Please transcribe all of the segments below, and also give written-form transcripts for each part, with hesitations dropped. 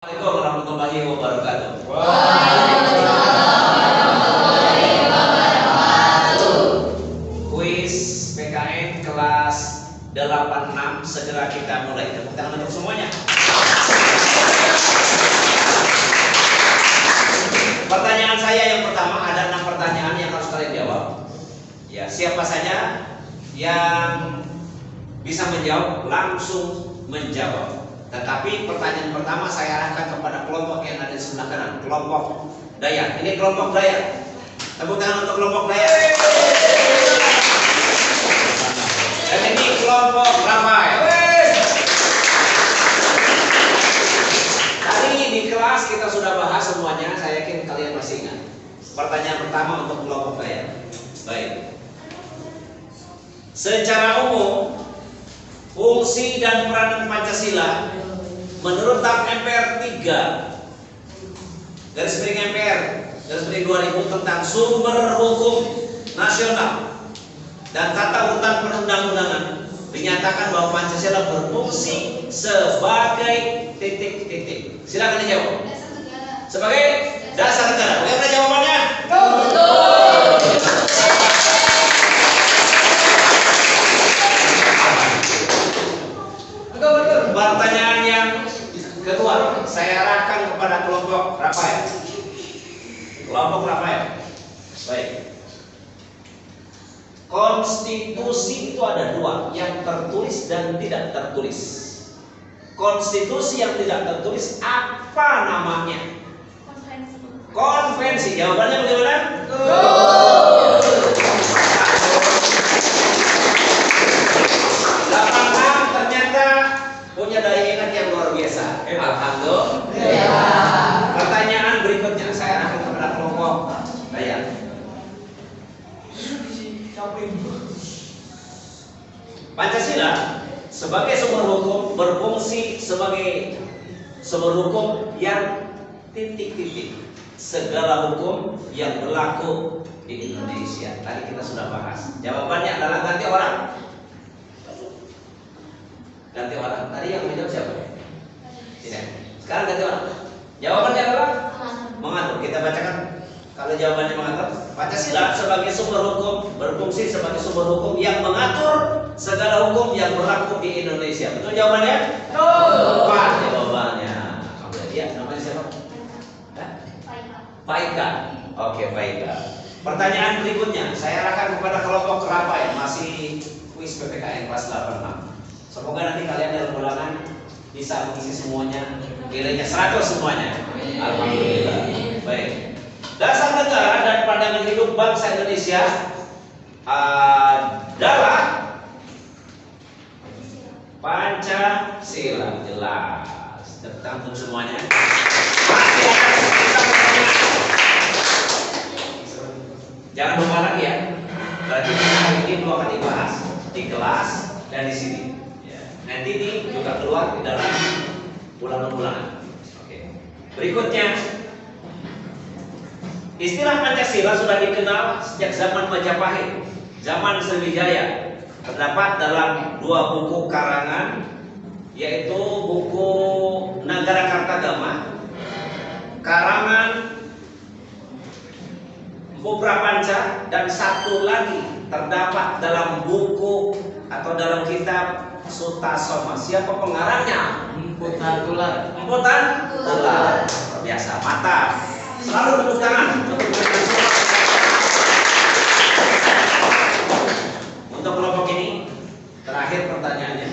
Assalamualaikum warahmatullahi wabarakatuh. Kuis PKN kelas 86 segera kita mulai. Tepuk tangan untuk semuanya. Pertanyaan saya yang pertama, ada 6 pertanyaan yang harus kalian jawab. Ya, siapa saja yang bisa menjawab langsung menjawab. Tetapi pertanyaan pertama saya arahkan kepada kelompok yang ada di sebelah kanan, kelompok Dayak. Ini kelompok Dayak. Tepuk tangan untuk kelompok Dayak. Dan ini kelompok Rafael. Tadi di kelas kita sudah bahas semuanya. Saya yakin kalian masih ingat. Pertanyaan pertama untuk kelompok Dayak. Baik. Secara umum, fungsi dan peranan Pancasila menurut TAP MPR 3 garis miring MPR garis miring 2000 tentang sumber hukum nasional dan tata urutan perundang-undangan dinyatakan bahwa Pancasila berfungsi sebagai titik-titik. Silakan dijawab. Sebagai dasar negara. Bagaimana jawabannya? Betul. Pertanyaan yang kedua saya arahkan kepada kelompok Rafael. Kelompok Rafael. Baik. Konstitusi itu ada 2, yang tertulis dan tidak tertulis. Konstitusi yang tidak tertulis apa namanya? Konvensi. Jawabannya bagaimana? Punya daya ingat yang luar biasa. Alhamdulillah. Pertanyaan berikutnya saya arahkan kepada kelompok Dayak. Pancasila sebagai sumber hukum berfungsi sebagai sumber hukum yang titik-titik segala hukum yang berlaku di Indonesia. Tadi kita sudah bahas. Jawabannya adalah ganti orang. Ganti orang. Tadi yang menjawab siapa? Tidak. Sekarang ganti orang. Jawabannya adalah mengatur. Kita bacakan. Kalau jawabannya mengatur, Pancasila sebagai sumber hukum berfungsi sebagai sumber hukum yang mengatur segala hukum yang berlaku di Indonesia. Betul jawabannya? Betul. Tepat jawabannya. Iya, namanya siapa? Faika. Oke, Faika. Pertanyaan berikutnya saya arahkan kepada kelompok Rafael, masih kuis PPKN kelas 86. Semoga nanti kalian dalam ulangan bisa mengisi semuanya, nilainya 100 semuanya. Alhamdulillah. Baik. Dasar negara dan pandangan hidup bangsa Indonesia adalah Pancasila. Jelas. Tentang semuanya. Masih ada jangan lupa lagi ya. Berarti hari ini belum akan dibahas di kelas dan di sini. Nanti ini juga keluar di dalam ulangan-ulangan. Oke. Berikutnya, istilah Pancasila sudah dikenal sejak zaman Majapahit, zaman Sriwijaya. Terdapat dalam 2 buku karangan, yaitu buku Nagara Kartagama, karangan Empu Prapanca, dan satu lagi terdapat dalam buku atau dalam kitab Sutasoma. Siapa pengarangnya? Emputan Tular. Emputan Tular. Biasa, mantap. Selalu tepuk tangan untuk kelompok ini. Terakhir pertanyaannya.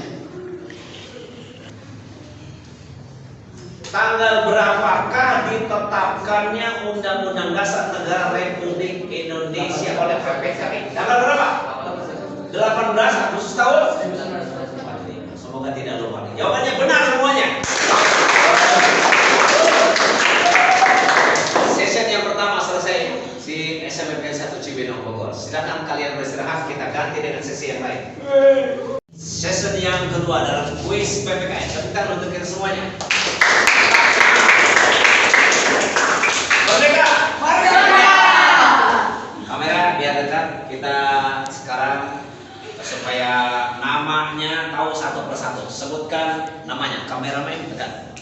Tanggal berapakah ditetapkannya Undang-Undang Dasar Negara Republik Indonesia oleh PPKI? Tanggal berapa? 18 Agustus tahun. Semoga tidak lupa. Jawabannya benar semuanya. Session yang pertama selesai di SMPN 1 Cibinong Bogor. Silakan kalian beristirahat, kita ganti dengan sesi yang lain. Session yang kedua dalam kuis PPKN. Tepuk tangan untuk kita semuanya. Merdeka! Merdeka! Kamera biar dekat. Kita sekarang supaya namanya tahu satu persatu. Sebutkan namanya. Kameramen dekat.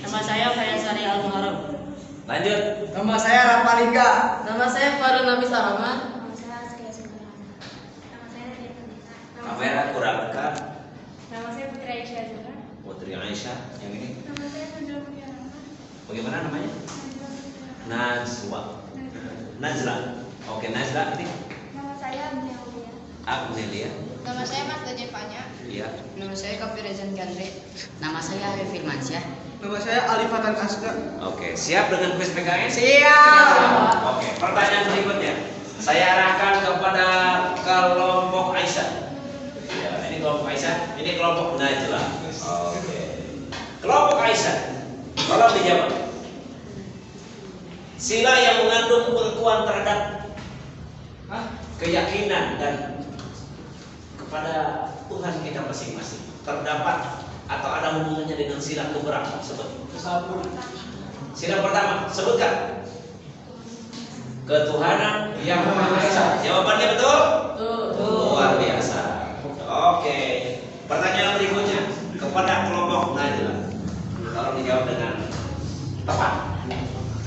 Nama saya Sari Al-Muharram. Lanjut. Nama saya Rapalingga. Nama saya Farul Nabi Rahman. Nama saya Askia Sukarman. Nama saya Nadia Perdita. Kamera kurang dekat. Nama saya Putri Aisyah Zura. Putri Aisyah yang ini. Nama saya Najwa Mulia Rahman. Bagaimana namanya? Najwa Mulia Rahman. Najwa. Najla. Oke, Najla ini. Nama saya Mulia Mulia. Agnelia. Nama saya Mas Dajjal Panya. Iya. Nama saya Kapi Rezan Gandre. Nama saya Arif Firmansyah. Nama saya Alifatan Asga. Oke, siap dengan kuis PKN? Siap. Oke, pertanyaan berikutnya. Saya arahkan kepada kelompok Aisyah. Ya, ini kelompok Aisyah, ini kelompok Najla. Oke. Kelompok Aisyah, tolong dijawab. Sila yang mengandung pengakuan terhadap keyakinan dan kepada Tuhan kita masing-masing terdapat atau ada hubungannya dengan sila keberapa? Sebut. Sila pertama, sebutkan. Ketuhanan yang Maha Esa. Jawabannya betul? Luar biasa. Oke. Pertanyaan berikutnya kepada kelompok Najla. Tolong dijawab dengan tepat.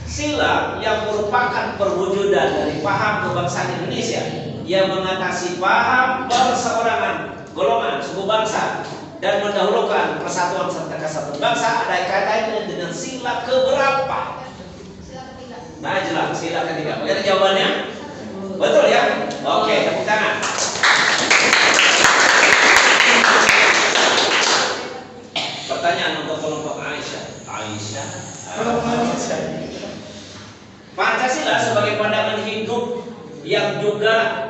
Sila yang merupakan perwujudan dari paham kebangsaan Indonesia yang mengatasi paham perseorangan, golongan, suku bangsa dan mendahulukan persatuan serta kesatuan bangsa ada kaitannya dengan sila keberapa? Sila ketiga. Najla, sila ketiga. Bagaimana jawabannya? Betul ya? Oke, tepuk tangan. Pertanyaan untuk kelompok Aisyah. Pancasila sebagai pandangan hidup yang juga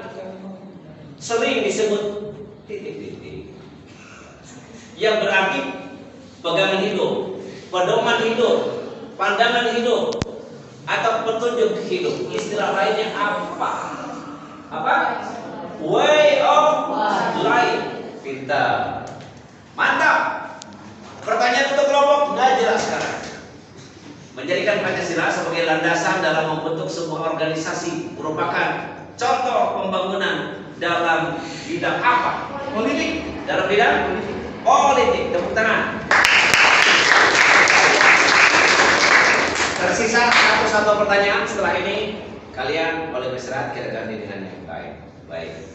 sering disebut titik-titik, yang berarti pegangan hidup, pedoman hidup, pandangan hidup, atau petunjuk hidup. Istilah lainnya apa? Apa? Way of life. Pintar. Mantap. Pertanyaan untuk kelompok Najla sekarang. Menjadikan Pancasila sebagai landasan dalam membentuk sebuah organisasi merupakan contoh pembangunan dalam bidang apa? Politik. Dalam bidang politik. Tepuk tangan. Tersisa satu pertanyaan. Setelah ini kalian boleh beristirahat, kita ganti dengan yang lain. Baik.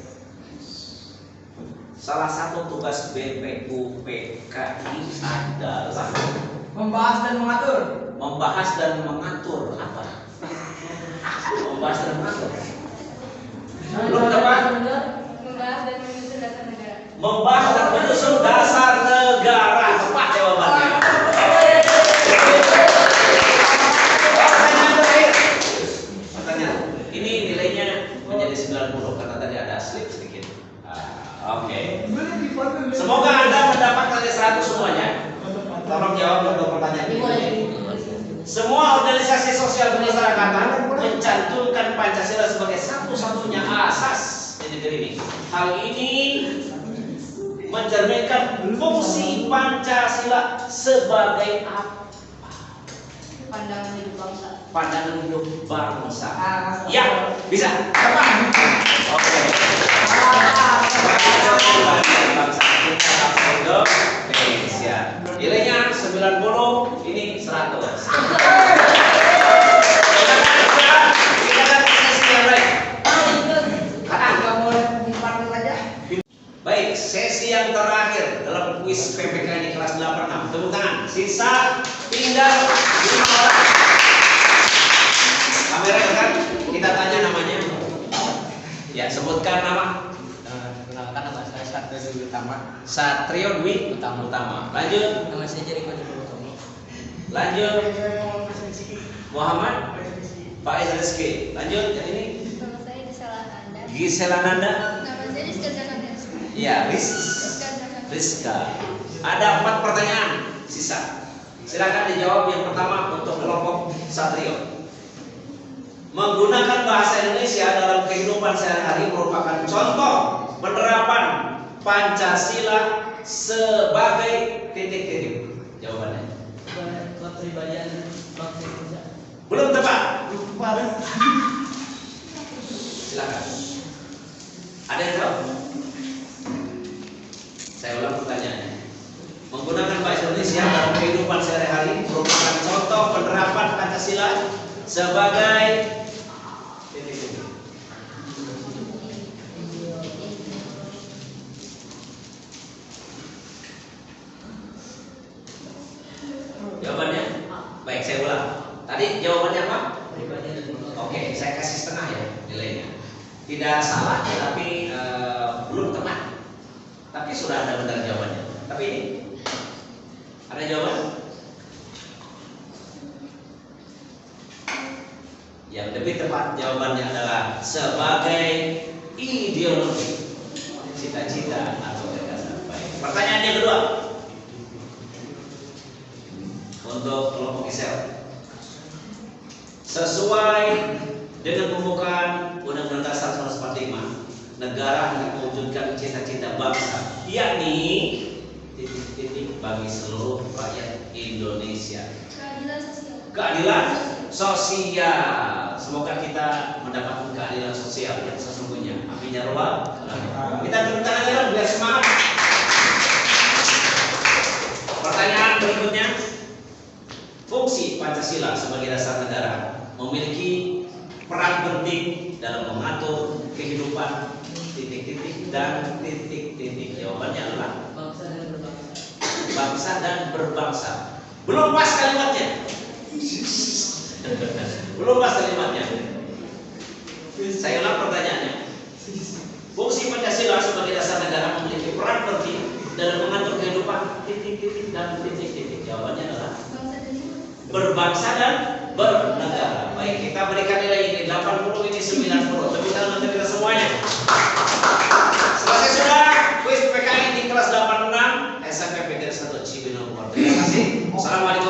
Salah satu tugas BPUPKI adalah Membahas dan mengatur. membahas dan mengatur apa? Membahas dan mengatur. Belum tepat. Membahas dan menyusun dasar negara. Membahas dan menyusun dasar negara. Tepat jawabannya. Pertanyaan terakhir. Pertanyaan. Ini nilainya menjadi 90 karena tadi ada slip sedikit. Oke. Semoga Anda mendapat nilai 100 semuanya. Tolong jawab untuk pertanyaan ini. Semua organisasi sosial kemasyarakatan mencantumkan Pancasila sebagai satu-satunya asas di negeri ini. Hal ini mencerminkan fungsi Pancasila sebagai apa? Pandangan hidup bangsa. Pandangan hidup bangsa. Ya, bisa. Tepat. Oke. Bangsa kita bangsa Indonesia. Nilainya 90, ini 100. Kita akan ke sesi yang lain. Baik, sesi yang terakhir dalam kuis PPK ini kelas 86. Tepuk tangan. Sisa tinggal 5 orang. Kamera kan? Kita tanya namanya. Ya, sebutkan nama. Perkenalkan, nama saya Satrio Dwi Utama. Satrio Dwi Utama. Lanjut. Nama saya Jeriko Dwi. Lanjut. Muhammad Faiz Rizky. Lanjut yang ini. Nama saya Gisela Nanda. Gisela Nanda. Nama saya Rizka Zananda. Ya, Rizka Zananda. Rizka. Ada 4 pertanyaan sisa. Silakan dijawab yang pertama untuk kelompok Satrio. Menggunakan bahasa Indonesia dalam kehidupan sehari-hari merupakan contoh penerapan Pancasila sebagai titik-titik. Jawabannya Kepribadian bangsa Indonesia. belum tepat. Silakan. Ada yang tahu? Saya ulang pertanyaannya. Menggunakan bahasa Indonesia dalam kehidupan sehari-hari merupakan contoh sebagai titik-titik. Jawabannya? Baik, saya ulang. Tadi jawabannya apa? Oke, saya kasih setengah ya nilainya. Tidak salah, tapi belum tepat. Tapi sudah ada benar jawabannya. Tapi ini ada jawaban? Yang lebih tepat jawabannya adalah sebagai ideologi, cita-cita atau gagasan. Baik. Pertanyaan yang kedua untuk kelompok Isel. Sesuai dengan pembukaan Undang-Undang Dasar 1945, negara hendak mewujudkan cita-cita bangsa, yakni titik-titik bagi seluruh rakyat Indonesia. Keadilan sosial. Keadilan sosial. Semoga kita mendapatkan keadilan sosial yang sesungguhnya. Amin ya rabbal alamin. Kita tepuk tangan ya, biar semangat. Pertanyaan berikutnya. Fungsi Pancasila sebagai dasar negara memiliki peran penting dalam mengatur kehidupan titik-titik dan titik-titik. Jawabannya adalah bangsa dan berbangsa. Belum pas kalimatnya. Belum pas kalimatnya. Saya ulang pertanyaannya. Fungsi Pancasila sebagai dasar negara memiliki peran penting dalam mengatur kehidupan titik-titik dan titik-titik. Jawabannya adalah berbangsa dan bernegara. Baik, kita berikan nilai ini 80, ini 90. Tepuk tangan untuk kita semuanya. Selesai sudah kuis PKI di kelas 86 SMP PGRI 1 Cibinong. Terima kasih. Assalamualaikum.